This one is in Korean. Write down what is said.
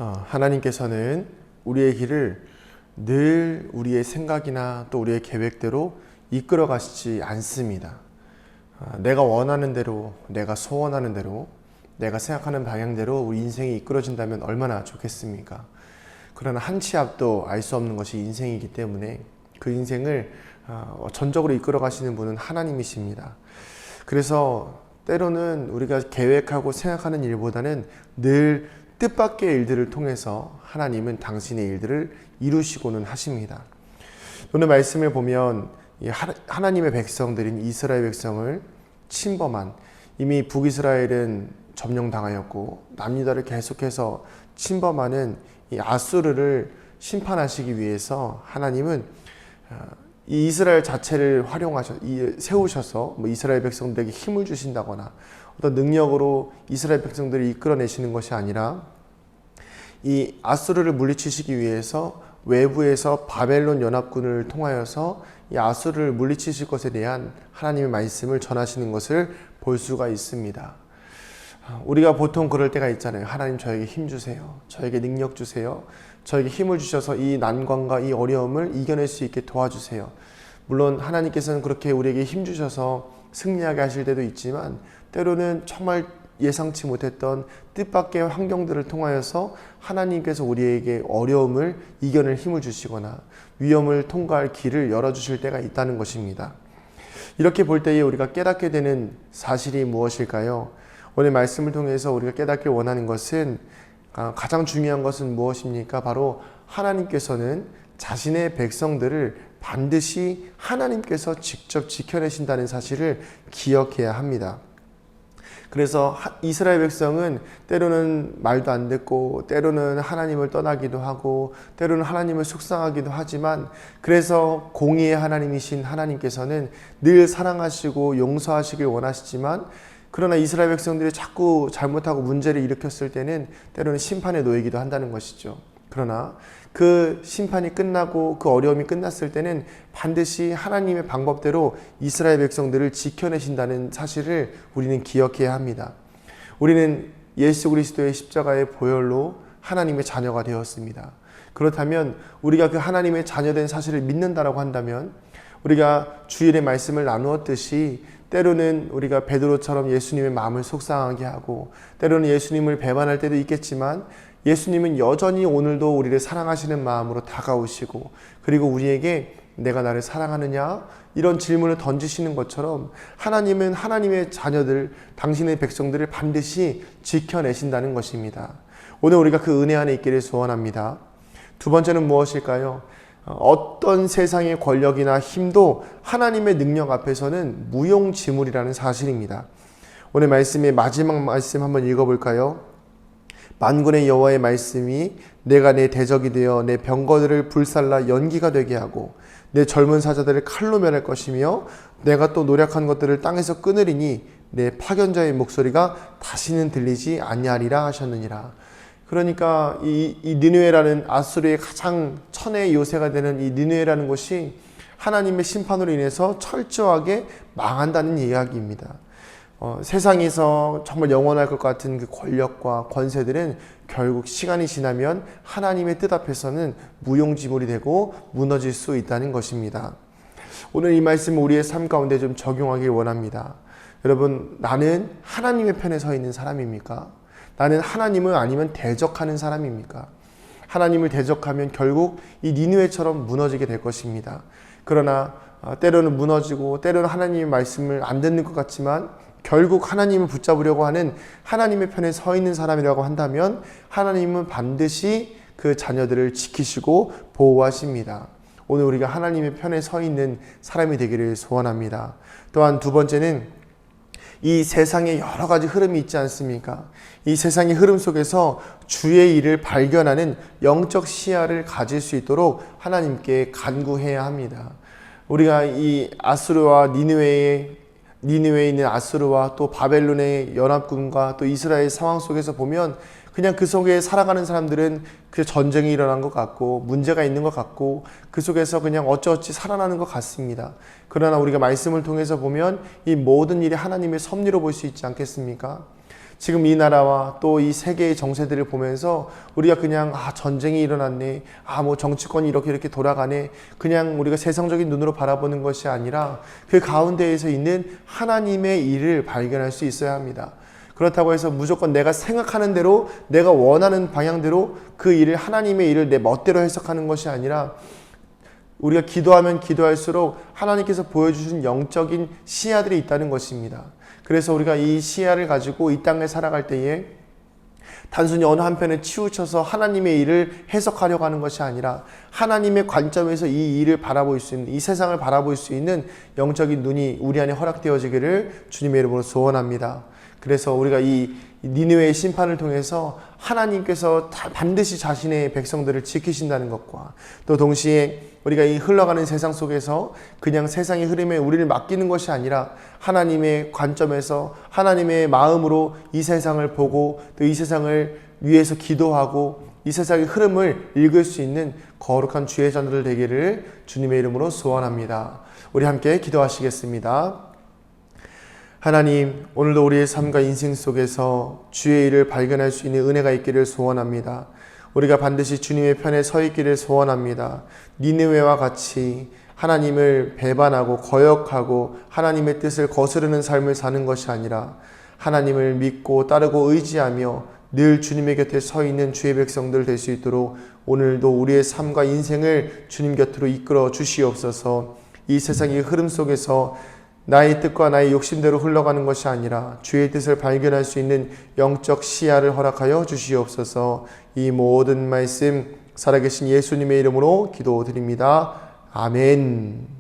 하나님께서는 우리의 길을 늘 우리의 생각이나 또 우리의 계획대로 이끌어 가시지 않습니다. 내가 원하는 대로, 내가 소원하는 대로, 내가 생각하는 방향대로 우리 인생이 이끌어진다면 얼마나 좋겠습니까? 그러나 한 치 앞도 알 수 없는 것이 인생이기 때문에 그 인생을 전적으로 이끌어 가시는 분은 하나님이십니다. 그래서 때로는 우리가 계획하고 생각하는 일보다는 늘 뜻밖의 일들을 통해서 하나님은 당신의 일들을 이루시고는 하십니다. 오늘 말씀을 보면 하나님의 백성들인 이스라엘 백성을 침범한, 이미 북이스라엘은 점령당하였고 남유다를 계속해서 침범하는 이 아수르를 심판하시기 위해서 하나님은 이 이스라엘 자체를 세우셔서 이스라엘 백성들에게 힘을 주신다거나 어떤 능력으로 이스라엘 백성들을 이끌어내시는 것이 아니라 이 아수르를 물리치시기 위해서 외부에서 바벨론 연합군을 통하여서 이 아수르를 물리치실 것에 대한 하나님의 말씀을 전하시는 것을 볼 수가 있습니다. 우리가 보통 그럴 때가 있잖아요. 하나님, 저에게 힘 주세요. 저에게 능력 주세요. 저에게 힘을 주셔서 이 난관과 이 어려움을 이겨낼 수 있게 도와주세요. 물론 하나님께서는 그렇게 우리에게 힘 주셔서 승리하게 하실 때도 있지만, 때로는 정말 예상치 못했던 뜻밖의 환경들을 통하여서 하나님께서 우리에게 어려움을 이겨낼 힘을 주시거나 위험을 통과할 길을 열어주실 때가 있다는 것입니다. 이렇게 볼 때에 우리가 깨닫게 되는 사실이 무엇일까요? 오늘 말씀을 통해서 우리가 깨닫길 원하는 것은, 가장 중요한 것은 무엇입니까? 바로 하나님께서는 자신의 백성들을 반드시 하나님께서 직접 지켜내신다는 사실을 기억해야 합니다. 그래서 이스라엘 백성은 때로는 말도 안 듣고, 때로는 하나님을 떠나기도 하고, 때로는 하나님을 속상하기도 하지만, 그래서 공의의 하나님이신 하나님께서는 늘 사랑하시고 용서하시길 원하시지만, 그러나 이스라엘 백성들이 자꾸 잘못하고 문제를 일으켰을 때는 때로는 심판에 놓이기도 한다는 것이죠. 그러나 그 심판이 끝나고 그 어려움이 끝났을 때는 반드시 하나님의 방법대로 이스라엘 백성들을 지켜내신다는 사실을 우리는 기억해야 합니다. 우리는 예수 그리스도의 십자가의 보혈로 하나님의 자녀가 되었습니다. 그렇다면 우리가 그 하나님의 자녀된 사실을 믿는다라고 한다면, 우리가 주일의 말씀을 나누었듯이 때로는 우리가 베드로처럼 예수님의 마음을 속상하게 하고, 때로는 예수님을 배반할 때도 있겠지만, 예수님은 여전히 오늘도 우리를 사랑하시는 마음으로 다가오시고, 그리고 우리에게 내가 나를 사랑하느냐? 이런 질문을 던지시는 것처럼 하나님은 하나님의 자녀들, 당신의 백성들을 반드시 지켜내신다는 것입니다. 오늘 우리가 그 은혜 안에 있기를 소원합니다. 두 번째는 무엇일까요? 어떤 세상의 권력이나 힘도 하나님의 능력 앞에서는 무용지물이라는 사실입니다. 오늘 말씀의 마지막 말씀 한번 읽어볼까요? 만군의 여호와의 말씀이 내가 내 대적이 되어 내 병거들을 불살라 연기가 되게 하고 내 젊은 사자들을 칼로 멸할 것이며 내가 또 노력한 것들을 땅에서 끊으리니 내 파견자의 목소리가 다시는 들리지 아니하리라 하셨느니라. 그러니까 이 니느웨라는 아수르의 가장 천의 요새가 되는 이 니느웨라는 곳이 하나님의 심판으로 인해서 철저하게 망한다는 이야기입니다. 세상에서 정말 영원할 것 같은 그 권력과 권세들은 결국 시간이 지나면 하나님의 뜻 앞에서는 무용지물이 되고 무너질 수 있다는 것입니다. 오늘 이 말씀을 우리의 삶 가운데 좀 적용하길 원합니다. 여러분, 나는 하나님의 편에 서 있는 사람입니까? 나는 하나님을 아니면 대적하는 사람입니까? 하나님을 대적하면 결국 이 니느웨처럼 무너지게 될 것입니다. 그러나 때로는 무너지고 때로는 하나님의 말씀을 안 듣는 것 같지만 결국 하나님을 붙잡으려고 하는 하나님의 편에 서 있는 사람이라고 한다면 하나님은 반드시 그 자녀들을 지키시고 보호하십니다. 오늘 우리가 하나님의 편에 서 있는 사람이 되기를 소원합니다. 또한 두 번째는 이 세상에 여러 가지 흐름이 있지 않습니까? 이 세상의 흐름 속에서 주의 일을 발견하는 영적 시야를 가질 수 있도록 하나님께 간구해야 합니다. 우리가 이 아수르와 니느웨에 있는 아수르와 또 바벨론의 연합군과 또 이스라엘 상황 속에서 보면 그냥 그 속에 살아가는 사람들은 그 전쟁이 일어난 것 같고 문제가 있는 것 같고 그 속에서 그냥 어찌어찌 살아나는 것 같습니다. 그러나 우리가 말씀을 통해서 보면 이 모든 일이 하나님의 섭리로 볼 수 있지 않겠습니까? 지금 이 나라와 또 이 세계의 정세들을 보면서 우리가 그냥 전쟁이 일어났네, 뭐 정치권이 이렇게 돌아가네, 그냥 우리가 세상적인 눈으로 바라보는 것이 아니라 그 가운데에서 있는 하나님의 일을 발견할 수 있어야 합니다. 그렇다고 해서 무조건 내가 생각하는 대로, 내가 원하는 방향대로 그 일을, 하나님의 일을 내 멋대로 해석하는 것이 아니라 우리가 기도하면 기도할수록 하나님께서 보여주신 영적인 시야들이 있다는 것입니다. 그래서 우리가 이 시야를 가지고 이 땅에 살아갈 때에 단순히 어느 한편에 치우쳐서 하나님의 일을 해석하려고 하는 것이 아니라 하나님의 관점에서 이 일을 바라볼 수 있는, 이 세상을 바라볼 수 있는 영적인 눈이 우리 안에 허락되어지기를 주님의 이름으로 소원합니다. 그래서 우리가 이 니느웨의 심판을 통해서 하나님께서 반드시 자신의 백성들을 지키신다는 것과 또 동시에 우리가 이 흘러가는 세상 속에서 그냥 세상의 흐름에 우리를 맡기는 것이 아니라 하나님의 관점에서 하나님의 마음으로 이 세상을 보고 또 이 세상을 위해서 기도하고 이 세상의 흐름을 읽을 수 있는 거룩한 주의 자녀들 되기를 주님의 이름으로 소원합니다. 우리 함께 기도하시겠습니다. 하나님, 오늘도 우리의 삶과 인생 속에서 주의 일을 발견할 수 있는 은혜가 있기를 소원합니다. 우리가 반드시 주님의 편에 서 있기를 소원합니다. 니느웨와 같이 하나님을 배반하고 거역하고 하나님의 뜻을 거스르는 삶을 사는 것이 아니라 하나님을 믿고 따르고 의지하며 늘 주님의 곁에 서 있는 주의 백성들 될 수 있도록 오늘도 우리의 삶과 인생을 주님 곁으로 이끌어 주시옵소서. 이 세상의 흐름 속에서 나의 뜻과 나의 욕심대로 흘러가는 것이 아니라 주의 뜻을 발견할 수 있는 영적 시야를 허락하여 주시옵소서. 이 모든 말씀 살아계신 예수님의 이름으로 기도드립니다. 아멘.